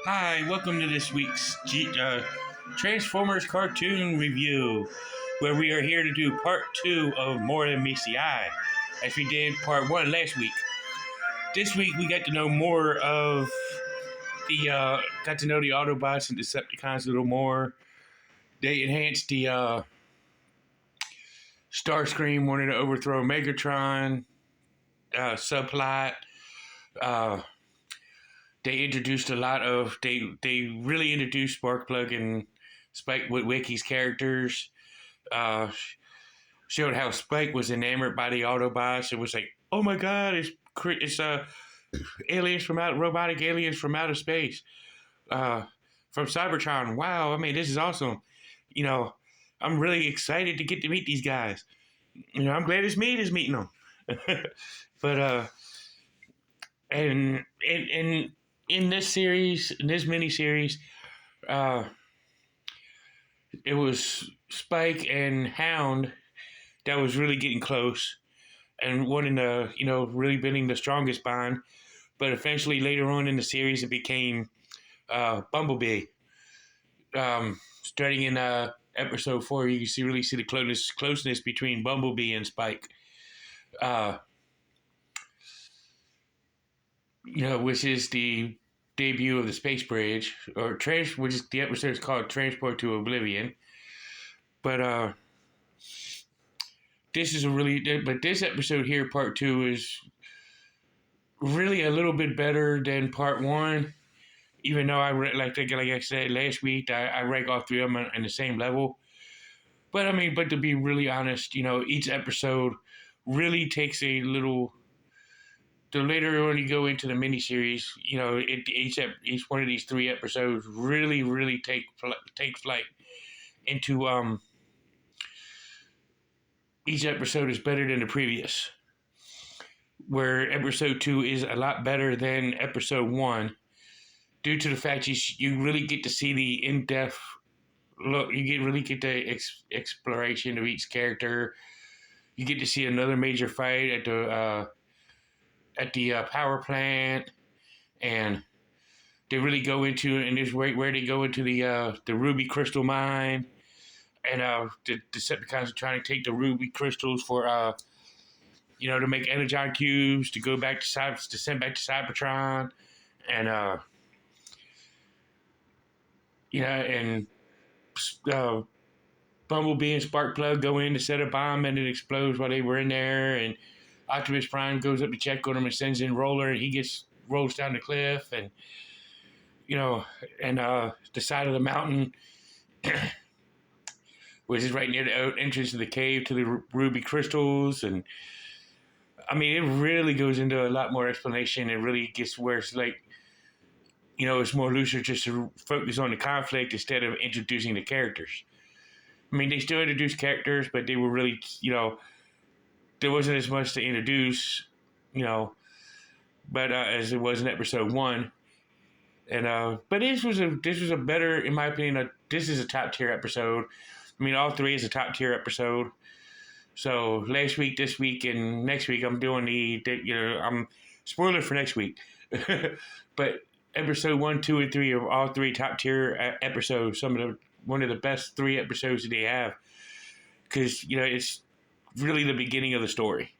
Hi, welcome to this week's Transformers cartoon review, where we are here to do part 2 of More Than Meets the Eye, as we did part 1 last week. This week we got to know more of got to know the Autobots and Decepticons a little more. They enhanced the Starscream wanted to overthrow Megatron subplot. Uh, they introduced a lot of they really introduced Sparkplug and Spike Witwicky's characters. Uh, Showed how Spike was enamored by the Autobots. It was like, oh my god, it's aliens from out robotic aliens from outer space, from Cybertron. Wow, I mean this is awesome. You know, I'm really excited to get to meet these guys. You know, I'm glad it's me that's meeting them. But and in this series, in this miniseries, uh, it was Spike and Hound that was really getting close and wanting to, really building the strongest bond. But eventually, later on in the series, it became Bumblebee. Starting in episode 4, you can really see the closeness between Bumblebee and Spike. Which is the debut of the Space Bridge, which is the episode is called Transport to Oblivion. But this episode here, part 2, is really a little bit better than part 1. Even though like I said last week, I rank all three of them on the same level. But to be really honest, each episode really takes a little. The later on you go into the miniseries, each one of these 3 episodes really take flight into each episode is better than the previous. Where episode 2 is a lot better than episode 1, due to the fact you really get to see the in-depth look. Really get the exploration of each character. You get to see another major fight at the power plant, and they really go into, and this where they go into the ruby crystal mine, and the Decepticons are trying to take the ruby crystals for to make energon cubes to go back to send back to Cybertron, and and Bumblebee and Sparkplug go in to set a bomb, and it explodes while they were in there, and Optimus Prime goes up to check on him and sends in Roller, and he rolls down the cliff, and the side of the mountain, which is right near the entrance to the cave to the ruby crystals. And it really goes into a lot more explanation. It really gets where it's like, it's more looser just to focus on the conflict instead of introducing the characters. They still introduced characters, but they were really, there wasn't as much to introduce, but as it was in episode 1. And but this was a better, in my opinion. This is a top tier episode. All 3 is a top tier episode. So last week, this week, and next week, I'm doing I'm spoiler for next week, but episode 1, 2, and 3 are all 3 top tier episodes. One of the best 3 episodes that they have, because it's really the beginning of the story.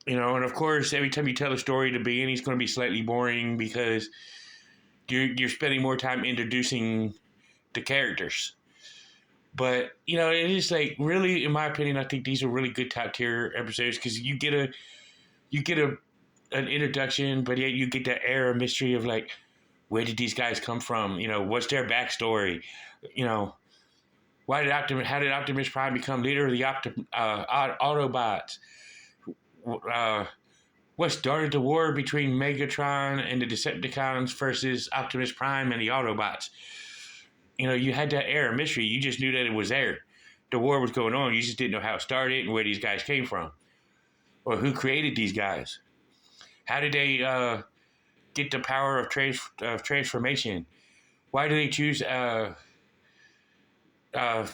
And of course, every time you tell a story, the beginning is going to be slightly boring because you're spending more time introducing the characters. But it is like, really, in my opinion, I think these are really good top tier episodes, because you get an introduction, but yet you get that air of mystery of like, where did these guys come from? What's their backstory? How did Optimus Prime become leader of the Autobots? What started the war between Megatron and the Decepticons versus Optimus Prime and the Autobots? You had that air of mystery. You just knew that it was there. The war was going on. You just didn't know how it started and where these guys came from, or who created these guys. How did they get the power of transformation? Why do they choose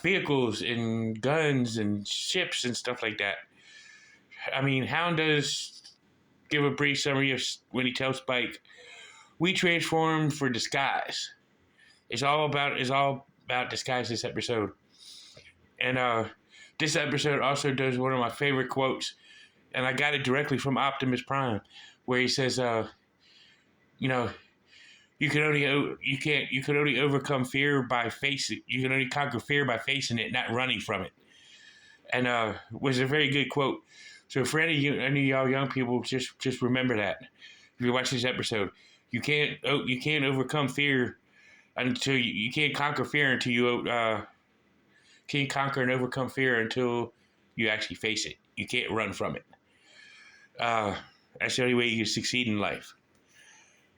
vehicles and guns and ships and stuff like that? Hound does give a brief summary of when he tells Spike we transform for disguise. It's all about disguise this episode. And this episode also does one of my favorite quotes, and I got it directly from Optimus Prime, where he says, you know, you can only overcome fear by facing. You can only conquer fear by facing it, not running from it. And was a very good quote. So for any of y'all young people, just remember that. If you watch this episode, you can't overcome fear until you can't conquer fear until you can't conquer and overcome fear until you actually face it. You can't run from it. That's the only way you can succeed in life.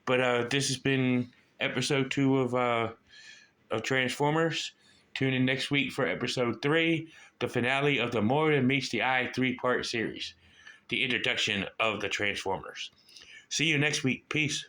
But this has been episode 2 of Transformers. Tune in next week for episode 3, the finale of the More Than Meets the Eye 3-part series, the introduction of the Transformers. See you next week. Peace.